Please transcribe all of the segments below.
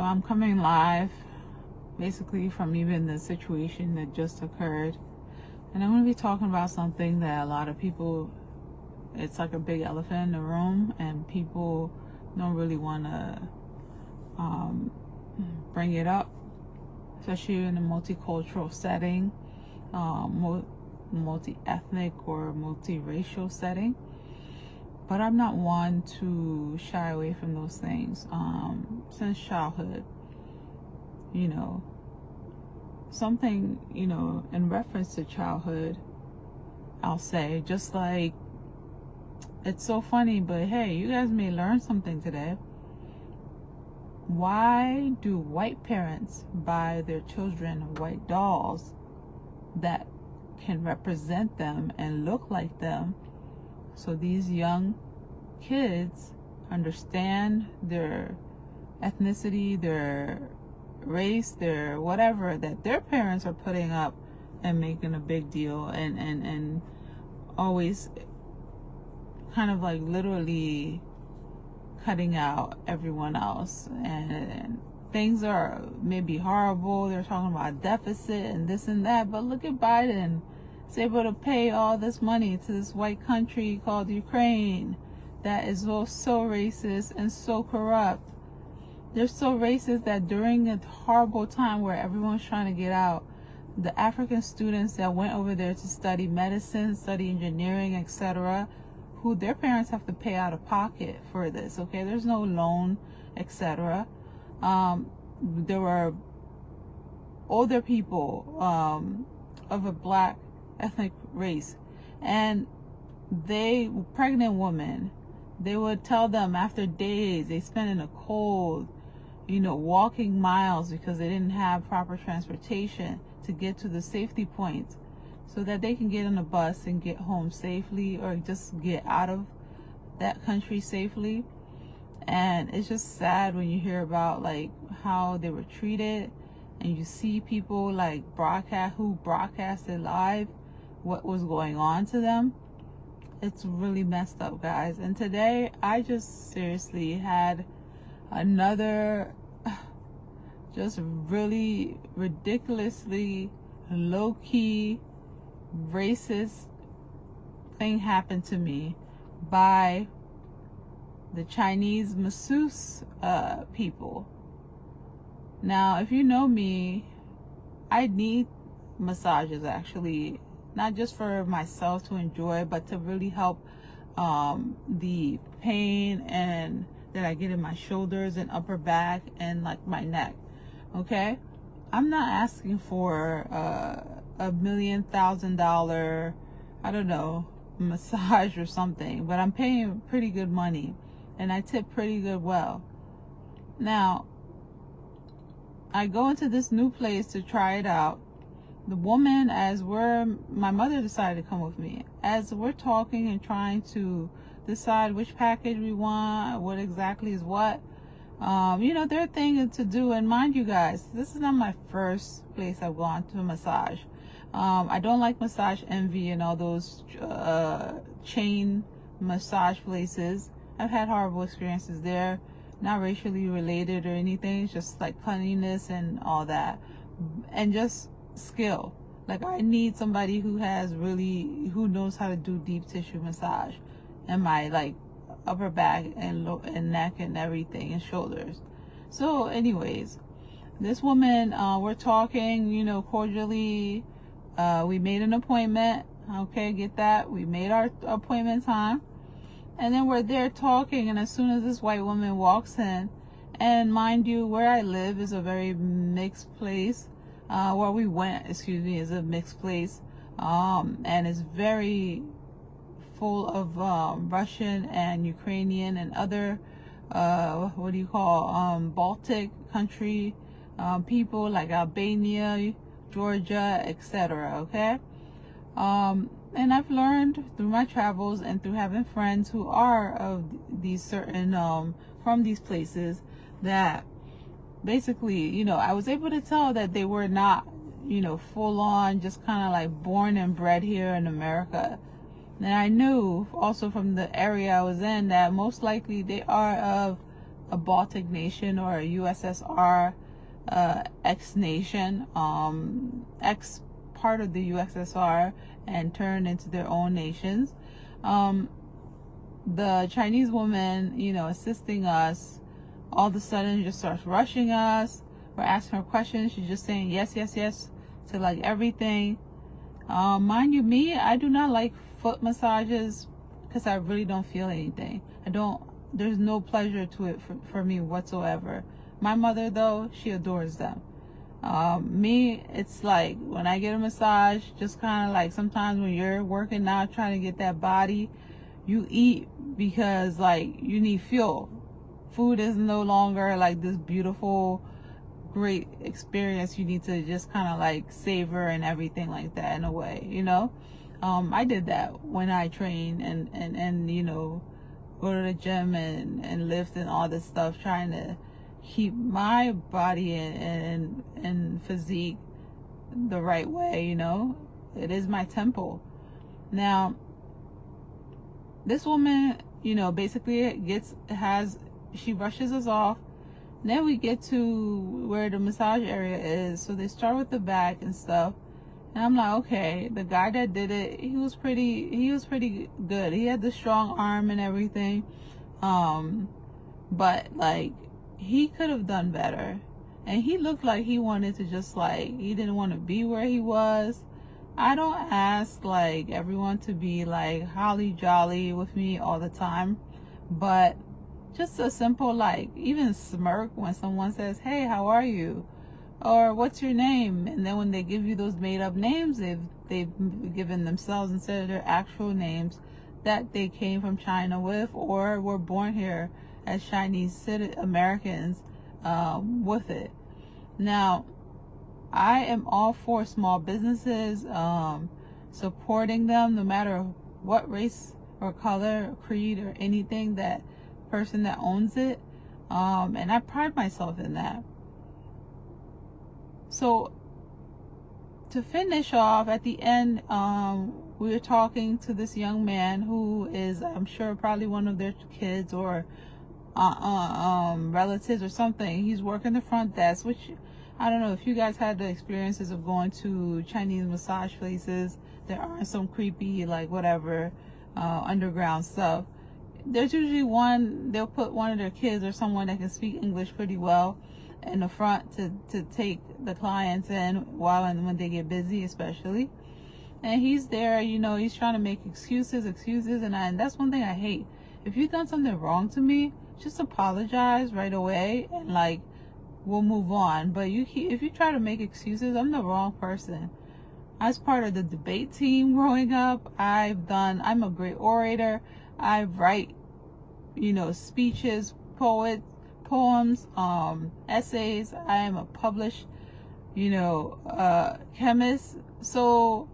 So I'm coming live basically from even the situation that just occurred. And I'm going to be talking about something that a lot of people, it's like a big elephant in the room, and people don't really want to bring it up, especially in a multicultural setting, multi-ethnic or multiracial setting. But I'm not one to shy away from those things. Since childhood, something, in reference to childhood, I'll say, just like, it's so funny, but hey, you guys may learn something today. Why do white parents buy their children white dolls that can represent them and look like them, so these young kids understand their ethnicity, their race, their whatever that their parents are putting up and making a big deal and always kind of like literally cutting out everyone else, and things are maybe horrible. They're talking about deficit and this and that, but look at Biden. He's able to pay all this money to this white country called Ukraine that is so racist and so corrupt. They're so racist that during a horrible time where everyone's trying to get out, the African students that went over there to study medicine, study engineering, etc., who their parents have to pay out of pocket for this, okay? There's no loan, etc. There were older people of a black ethnic race, and pregnant women, they would tell them after days they spent in the cold, walking miles because they didn't have proper transportation to get to the safety points so that they can get on a bus and get home safely, or just get out of that country safely. And it's just sad when you hear about like how they were treated, and you see people like broadcasted live what was going on to them. It's really messed up, guys. And today I just seriously had another just really ridiculously low-key racist thing happen to me by the Chinese masseuse people. Now, if you know me, I need massages, actually, not just for myself to enjoy, but to really help the pain and that I get in my shoulders and upper back and like my neck. Okay, I'm not asking for $1,000,000, I don't know, massage or something, but I'm paying pretty good money, and I tip pretty good well. Now, I go into this new place to try it out. The woman, my mother decided to come with me. As we're talking and trying to decide which package we want, what exactly is what, their thing is to do. And mind you guys, this is not my first place I've gone to massage. I don't like Massage Envy and all those chain massage places. I've had horrible experiences there. Not racially related or anything. It's just like cleanliness and all that, and just skill. Like, I need somebody who knows how to do deep tissue massage in my like upper back and neck and everything, and shoulders. So anyways, this woman, we're talking, cordially. We made an appointment. Okay, get that? We made our appointment time. And then we're there talking, and as soon as this white woman walks in, and mind you, where I live is a very mixed place. Where we went, is a mixed place. And it's very full of Russian and Ukrainian and other, Baltic country people, like Albania, Georgia, etc. Okay? And I've learned through my travels and through having friends who are of these certain, from these places, that basically, I was able to tell that they were not, full on, just kind of like born and bred here in America. And I knew also from the area I was in that most likely they are of a Baltic nation or a USSR ex-nation, ex part of the USSR, and turned into their own nations. The Chinese woman, assisting us, all of a sudden just starts rushing us. We're asking her questions. She's just saying yes, yes, yes to like everything. Mind you, I do not like foot massages because I really don't feel anything. There's no pleasure to it for me whatsoever. My mother, though, she adores them. Me, it's like when I get a massage, just kind of like sometimes when you're working out trying to get that body, you eat because like you need fuel. Food is no longer like this beautiful, great experience. You need to just kind of like savor and everything like that in a way, I did that when I trained and go to the gym and lift and all this stuff, trying to keep my body and physique the right way. It is my temple. Now this woman, basically she rushes us off. Then we get to where the massage area is. So they start with the back and stuff. And I'm like, okay, the guy that did it, he was pretty good. He had the strong arm and everything. But like, he could have done better. And he looked like he wanted to just like, he didn't want to be where he was. I don't ask like everyone to be like holly jolly with me all the time. But just a simple like, even smirk when someone says, hey, how are you? Or what's your name? And then when they give you those made up names, they've given themselves instead of their actual names that they came from China with, or were born here as Chinese Americans with it. Now, I am all for small businesses, supporting them no matter what race or color, or creed, or anything, that person that owns it. And I pride myself in that. So to finish off, at the end, we were talking to this young man who is, I'm sure, probably one of their kids or relatives or something. He's working the front desk, which I don't know if you guys had the experiences of going to Chinese massage places. There are some creepy, like whatever, underground stuff. There's usually they'll put one of their kids or someone that can speak English pretty well in the front to take the clients in when they get busy, especially. And he's there, he's trying to make excuses, and that's one thing I hate. If you've done something wrong to me, just apologize right away and like we'll move on. But if you try to make excuses, I'm the wrong person. As part of the debate team growing up, I'm a great orator. I write, speeches, poems, essays. I am a published, chemist. So,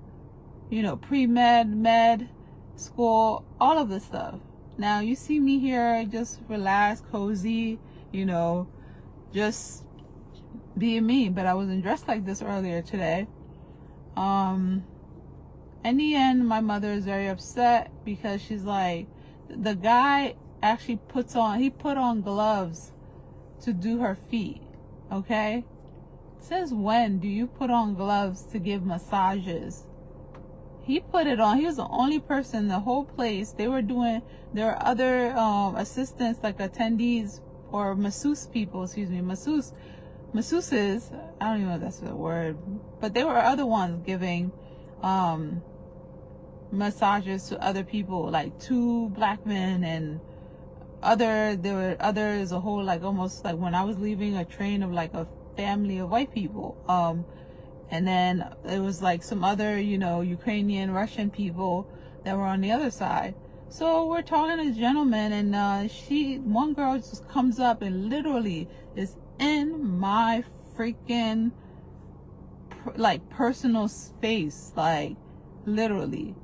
pre-med, med, school, all of this stuff. Now you see me here just relaxed, cozy, just being me. But I wasn't dressed like this earlier today. In the end, my mother is very upset because she's like, the guy actually put on gloves to do her feet. Okay? Since when do you put on gloves to give massages? He put it on. He was the only person in the whole place. There were other assistants, like attendees or masseuses, I don't even know if that's the word, but there were other ones giving massages to other people, like 2 black men, and there were others, a whole, like almost like when I was leaving a train of like a family of white people, and then it was like some other, Ukrainian, Russian people that were on the other side. So we're talking to this gentleman, and one girl just comes up and literally is in my freaking like personal space, like literally.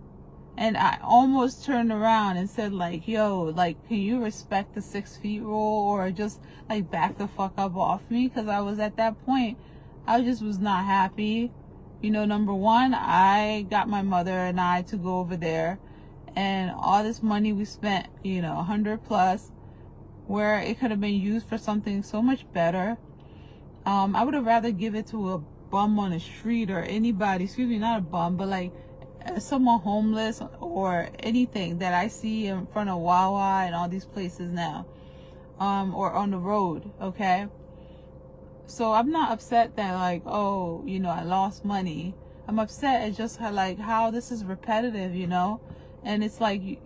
And I almost turned around and said like, yo, like, can you respect the 6 feet rule, or just like back the fuck up off me? Because I was at that point, I just was not happy. Number one, I got my mother and I to go over there, and all this money we spent, $100 plus, where it could have been used for something so much better. I would have rather give it to a bum on the street or anybody, excuse me, not a bum, but like someone homeless or anything that I see in front of Wawa and all these places now, or on the road, okay? So I'm not upset that like, oh, you know, I lost money. I'm upset at just how this is repetitive, you know? And it's like,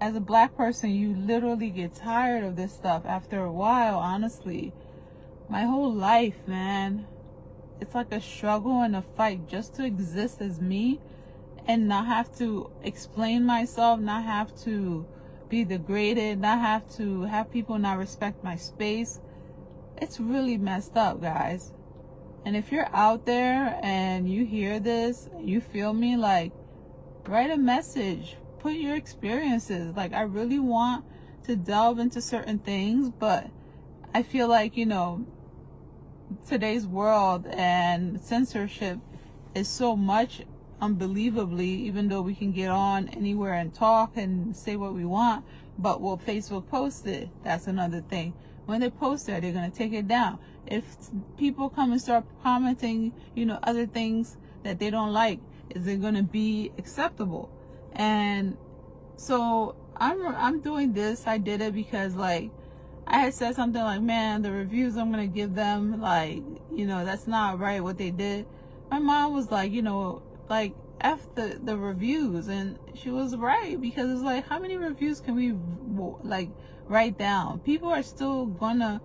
as a black person, you literally get tired of this stuff after a while, honestly. My whole life, man, it's like a struggle and a fight just to exist as me and not have to explain myself, not have to be degraded, not have to have people not respect my space. It's really messed up, guys. And if you're out there and you hear this, you feel me, like, write a message, put your experiences. Like, I really want to delve into certain things, but I feel like, you know, today's world and censorship is so much, unbelievably, even though we can get on anywhere and talk and say what we want, but will Facebook post it? That's another thing. When they post it, they're going to take it down. If people come and start commenting, you know, other things that they don't like, is it going to be acceptable? And so I'm doing this. I did it because, like, I had said something like, man, the reviews I'm going to give them, like, you know, that's not right what they did. My mom was like, you know, like, F the reviews. And she was right, because it's like, how many reviews can we, like, write down? People are still going to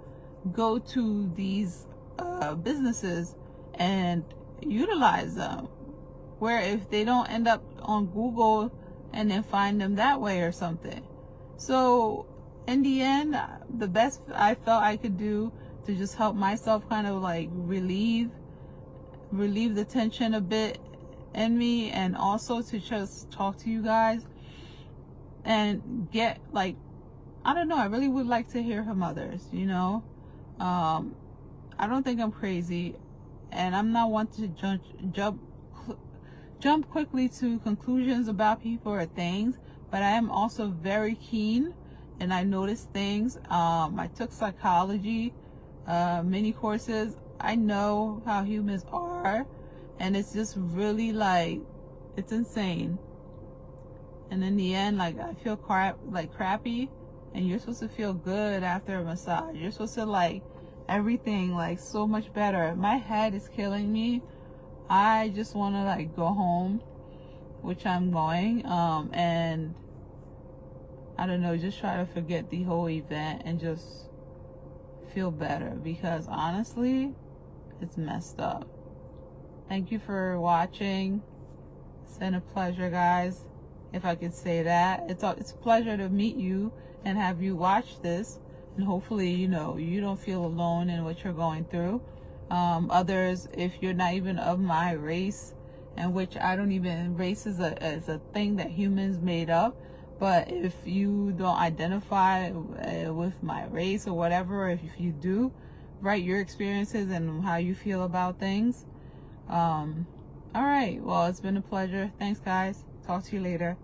go to these businesses and utilize them. Where if they don't end up on Google and then find them that way or something. So in the end, the best I felt I could do to just help myself kind of like relieve the tension a bit in me, and also to just talk to you guys and get, like, I don't know, I really would like to hear from others, you know. I don't think I'm crazy, and I'm not one to jump quickly to conclusions about people or things, but I am also very keen, and I notice things. I took psychology mini courses. I know how humans are, and it's just really, like, it's insane. And in the end, like, I feel crappy, and you're supposed to feel good after a massage. You're supposed to, like, everything, like, so much better. My head is killing me. I just want to, like, go home, which I'm going, and I don't know, just try to forget the whole event and just feel better, because honestly, it's messed up. Thank you for watching. It's been a pleasure, guys, if I could say that. It's a pleasure to meet you and have you watch this, and hopefully, you know, you don't feel alone in what you're going through. Others, if you're not even of my race, and which I don't even, race is a thing that humans made up, but if you don't identify with my race or whatever, if you do, write your experiences and how you feel about things. All right, well, it's been a pleasure. Thanks, guys. Talk to you later.